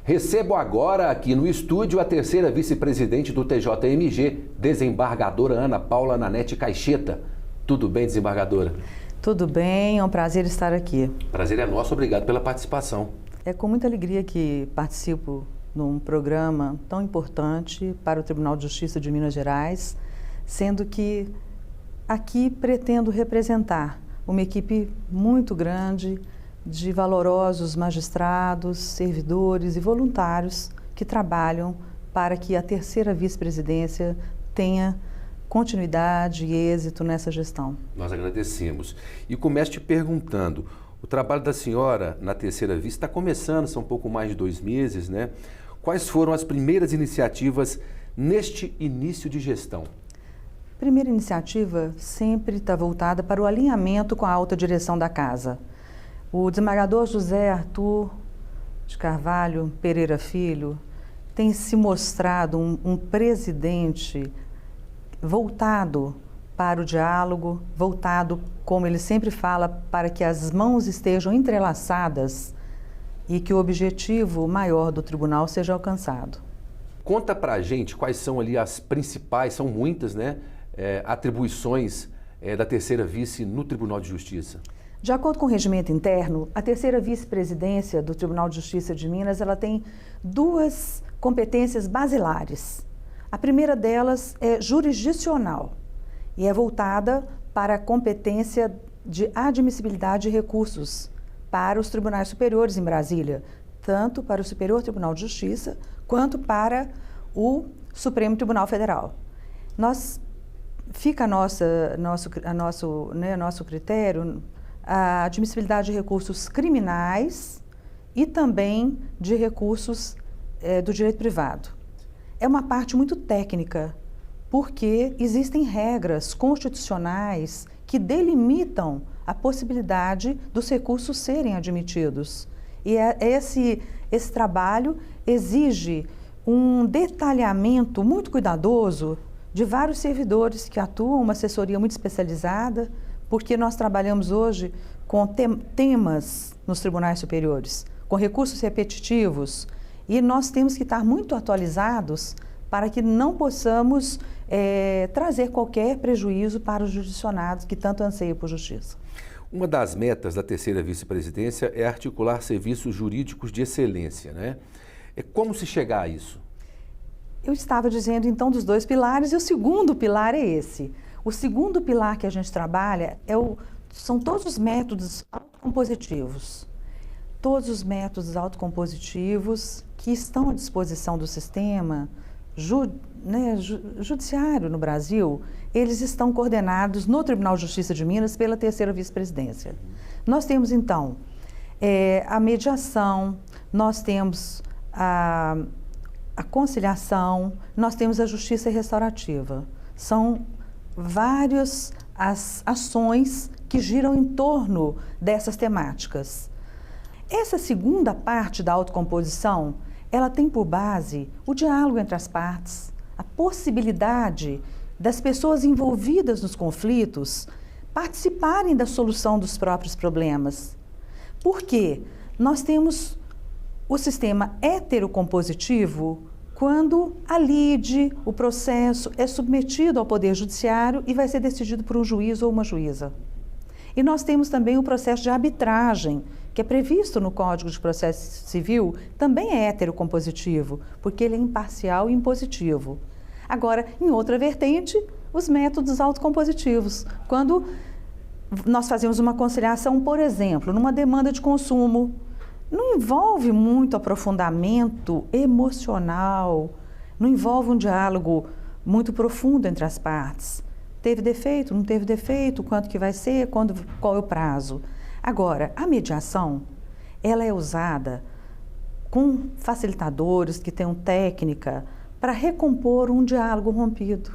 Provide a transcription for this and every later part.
Recebo agora aqui no estúdio a terceira vice-presidente do TJMG, desembargadora Ana Paula Nanete Caixeta. Tudo bem, desembargadora? Tudo bem, é um prazer estar aqui. Prazer é nosso, obrigado pela participação. É com muita alegria que participo num programa tão importante para o Tribunal de Justiça de Minas Gerais, sendo que aqui pretendo representar uma equipe muito grande de valorosos magistrados, servidores e voluntários que trabalham para que a terceira vice-presidência tenha continuidade e êxito nessa gestão. Nós agradecemos. E começo te perguntando, o trabalho da senhora na terceira vice está começando, são um pouco mais de 2 meses, né? Quais foram as primeiras iniciativas neste início de gestão? A primeira iniciativa sempre está voltada para o alinhamento com a alta direção da Casa. O desembargador José Arthur de Carvalho Pereira Filho tem se mostrado um presidente voltado para o diálogo, voltado, como ele sempre fala, para que as mãos estejam entrelaçadas e que o objetivo maior do tribunal seja alcançado. Conta pra gente quais são ali as principais, são muitas, né, atribuições da terceira vice no Tribunal de Justiça. De acordo com o regimento interno, a terceira vice-presidência do Tribunal de Justiça de Minas, ela tem 2 competências basilares. A primeira delas é jurisdicional e é voltada para a competência de admissibilidade de recursos para os tribunais superiores em Brasília, tanto para o Superior Tribunal de Justiça quanto para o Supremo Tribunal Federal. Fica a nosso critério a admissibilidade de recursos criminais e também de recursos do direito privado. É uma parte muito técnica, porque existem regras constitucionais que delimitam a possibilidade dos recursos serem admitidos. E esse trabalho exige um detalhamento muito cuidadoso de vários servidores que atuam, uma assessoria muito especializada, porque nós trabalhamos hoje com temas nos tribunais superiores, com recursos repetitivos, e nós temos que estar muito atualizados para que não possamos trazer qualquer prejuízo para os jurisdicionados que tanto anseiam por justiça. Uma das metas da terceira vice-presidência é articular serviços jurídicos de excelência, né? Como se chegar a isso? Eu estava dizendo então dos 2 pilares e o segundo pilar é esse. O segundo pilar que a gente trabalha são todos os métodos autocompositivos. Todos os métodos autocompositivos que estão à disposição do sistema judiciário no Brasil, eles estão coordenados no Tribunal de Justiça de Minas pela terceira vice-presidência. Nós temos então a mediação, nós temos a conciliação, nós temos a justiça restaurativa. São várias as ações que giram em torno dessas temáticas. Essa segunda parte da autocomposição, ela tem por base o diálogo entre as partes, a possibilidade das pessoas envolvidas nos conflitos participarem da solução dos próprios problemas. Por quê? Nós temos o sistema heterocompositivo quando a lide, o processo é submetido ao Poder Judiciário e vai ser decidido por um juiz ou uma juíza. E nós temos também o processo de arbitragem, que é previsto no Código de Processo Civil, também é heterocompositivo, porque ele é imparcial e impositivo. Agora, em outra vertente, os métodos autocompositivos, quando nós fazemos uma conciliação, por exemplo, numa demanda de consumo, não envolve muito aprofundamento emocional, não envolve um diálogo muito profundo entre as partes. Teve defeito, não teve defeito, quanto que vai ser, qual é o prazo. Agora, a mediação, ela é usada com facilitadores que tenham técnica para recompor um diálogo rompido.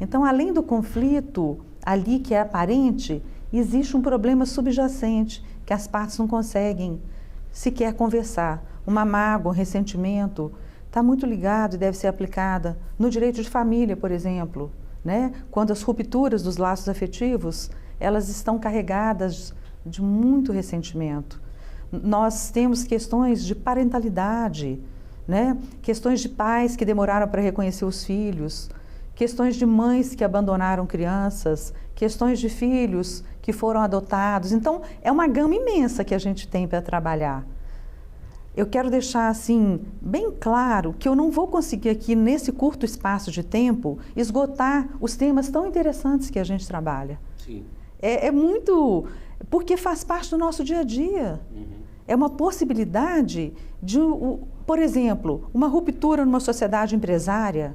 Então, além do conflito ali que é aparente, existe um problema subjacente que as partes não conseguem sequer conversar. Uma mágoa, um ressentimento, está muito ligado e deve ser aplicada no direito de família, por exemplo, né? Quando as rupturas dos laços afetivos, elas estão carregadas de muito ressentimento. Nós temos questões de parentalidade, né? Questões de pais que demoraram para reconhecer os filhos, questões de mães que abandonaram crianças, questões de filhos que foram adotados. Então, é uma gama imensa que a gente tem para trabalhar. Eu quero deixar, assim, bem claro que eu não vou conseguir aqui, nesse curto espaço de tempo, esgotar os temas tão interessantes que a gente trabalha. Sim. É muito... porque faz parte do nosso dia a dia. É uma possibilidade de, por exemplo, uma ruptura numa sociedade empresária.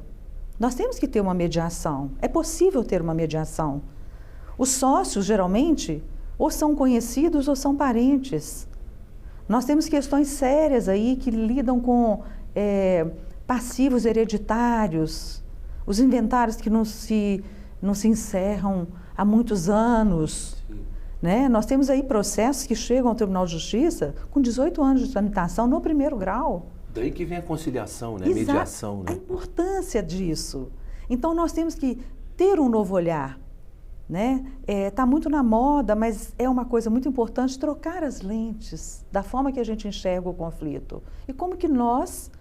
Nós temos que ter uma mediação. É possível ter uma mediação. Os sócios, geralmente, ou são conhecidos ou são parentes. Nós temos questões sérias aí que lidam com passivos hereditários, os inventários que não se encerram há muitos anos. Né? Nós temos aí processos que chegam ao Tribunal de Justiça com 18 anos de tramitação no primeiro grau. Daí que vem a conciliação, né? A Exato. mediação. Né? A importância disso. Então, nós temos que ter um novo olhar. Né? Tá muito na moda, mas é uma coisa muito importante trocar as lentes da forma que a gente enxerga o conflito. E como que nós,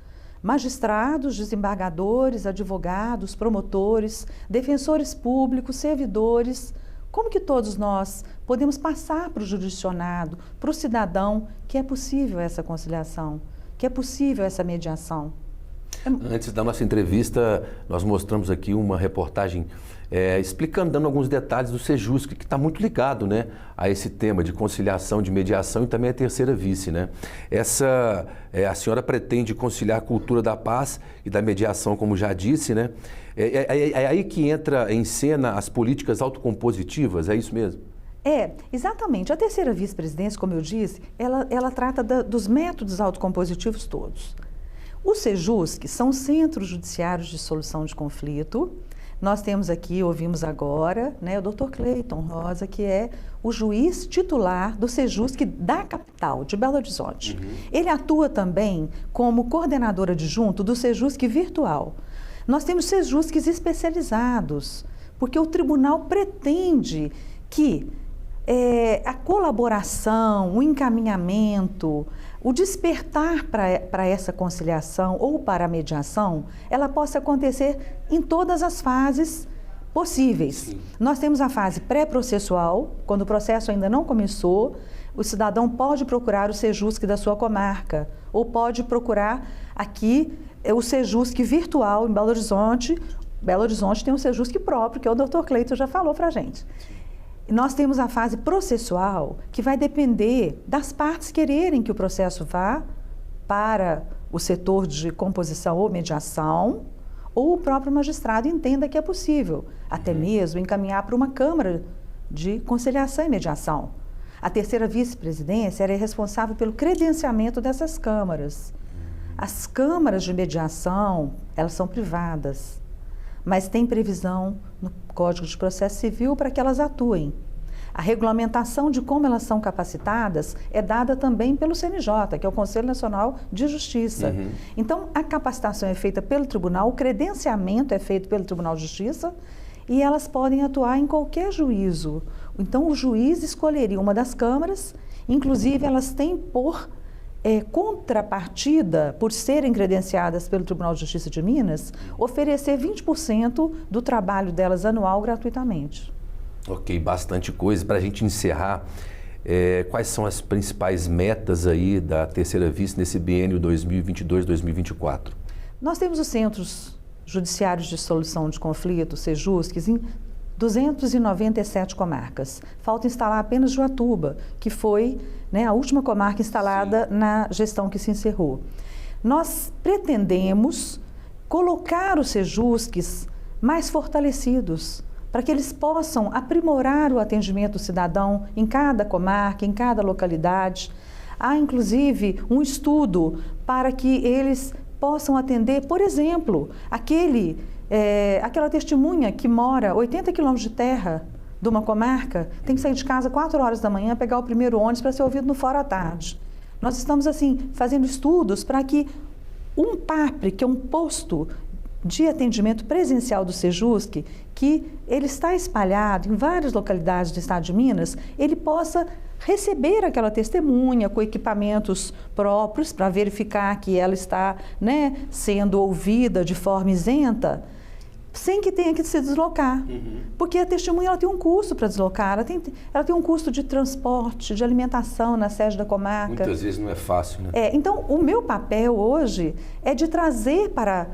magistrados, desembargadores, advogados, promotores, defensores públicos, servidores, como que todos nós podemos passar para o jurisdicionado, para o cidadão, que é possível essa conciliação, que é possível essa mediação. Antes da nossa entrevista, nós mostramos aqui uma reportagem explicando, dando alguns detalhes do Sejusc, que está muito ligado, né, a esse tema de conciliação, de mediação e também a terceira vice. Né? A senhora pretende conciliar a cultura da paz e da mediação, como já disse, né? É aí que entra em cena as políticas autocompositivas, é isso mesmo? Exatamente. A terceira vice-presidência, como eu disse, ela trata dos métodos autocompositivos todos. Os Sejusc são centros judiciários de solução de conflito. Nós temos aqui, ouvimos agora, né, o Dr. Cleiton Rosa, que é o juiz titular do Sejusc da capital, de Belo Horizonte. Ele atua também como coordenador adjunto do Sejusc virtual. Nós temos Sejuscs especializados, porque o tribunal pretende que a colaboração, o encaminhamento, o despertar para essa conciliação ou para a mediação, ela possa acontecer em todas as fases possíveis. Sim. Nós temos a fase pré-processual, quando o processo ainda não começou, o cidadão pode procurar o Sejusc da sua comarca, ou pode procurar aqui o Sejusc virtual em Belo Horizonte. Belo Horizonte tem um Sejusc próprio, que é o Dr. Cleiton já falou para a gente. Nós temos a fase processual, que vai depender das partes quererem que o processo vá para o setor de composição ou mediação, ou o próprio magistrado entenda que é possível, até mesmo encaminhar para uma Câmara de Conciliação e Mediação. A terceira vice-presidência era responsável pelo credenciamento dessas câmaras. As câmaras de mediação, elas são privadas, mas tem previsão no Código de Processo Civil para que elas atuem. A regulamentação de como elas são capacitadas é dada também pelo CNJ, que é o Conselho Nacional de Justiça. Então, a capacitação é feita pelo tribunal, o credenciamento é feito pelo Tribunal de Justiça e elas podem atuar em qualquer juízo. Então, o juiz escolheria uma das câmaras, inclusive elas têm por contrapartida, por serem credenciadas pelo Tribunal de Justiça de Minas, oferecer 20% do trabalho delas anual gratuitamente. Ok, bastante coisa. Para a gente encerrar, quais são as principais metas aí da terceira vice nesse biênio 2022-2024? Nós temos os centros judiciários de solução de conflitos, Sejuscs, em 297 comarcas. Falta instalar apenas Joatuba, que foi, né, a última comarca instalada na gestão que se encerrou. Nós pretendemos colocar os Sejuscs mais fortalecidos, para que eles possam aprimorar o atendimento do cidadão em cada comarca, em cada localidade. Há, inclusive, um estudo para que eles possam atender, por exemplo, aquela testemunha que mora 80 quilômetros de terra de uma comarca, tem que sair de casa 4 horas da manhã, pegar o primeiro ônibus para ser ouvido no fora à tarde. Nós estamos, assim, fazendo estudos para que um PAPRE, que é um posto de atendimento presencial do Sejusc, que ele está espalhado em várias localidades do estado de Minas, ele possa receber aquela testemunha com equipamentos próprios para verificar que ela está, né, sendo ouvida de forma isenta, sem que tenha que se deslocar. Porque a testemunha ela tem um custo para deslocar, ela tem um custo de transporte, de alimentação na sede da comarca. Muitas vezes não é fácil, né? Então, o meu papel hoje é de trazer para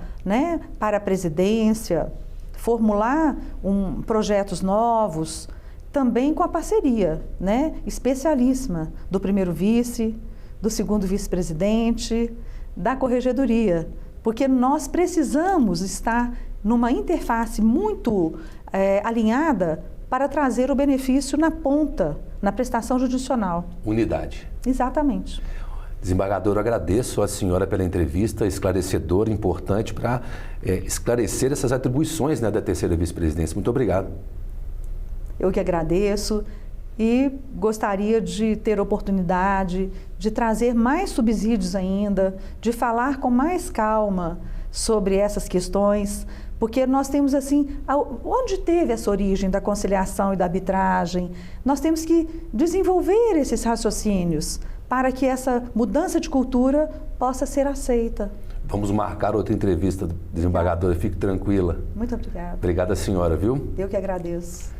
a presidência, formular projetos novos, também com a parceria, né, especialíssima do primeiro vice, do segundo vice-presidente, da corregedoria, porque nós precisamos estar numa interface muito alinhada para trazer o benefício na ponta, na prestação judicional. Unidade. Exatamente. Desembargador, agradeço a senhora pela entrevista esclarecedora, importante para esclarecer essas atribuições, né, da terceira vice-presidência. Muito obrigado. Eu que agradeço e gostaria de ter oportunidade de trazer mais subsídios ainda, de falar com mais calma sobre essas questões, porque nós temos assim, onde teve essa origem da conciliação e da arbitragem, nós temos que desenvolver esses raciocínios para que essa mudança de cultura possa ser aceita. Vamos marcar outra entrevista, desembargadora, fique tranquila. Muito obrigada. Obrigada, senhora, viu? Eu que agradeço.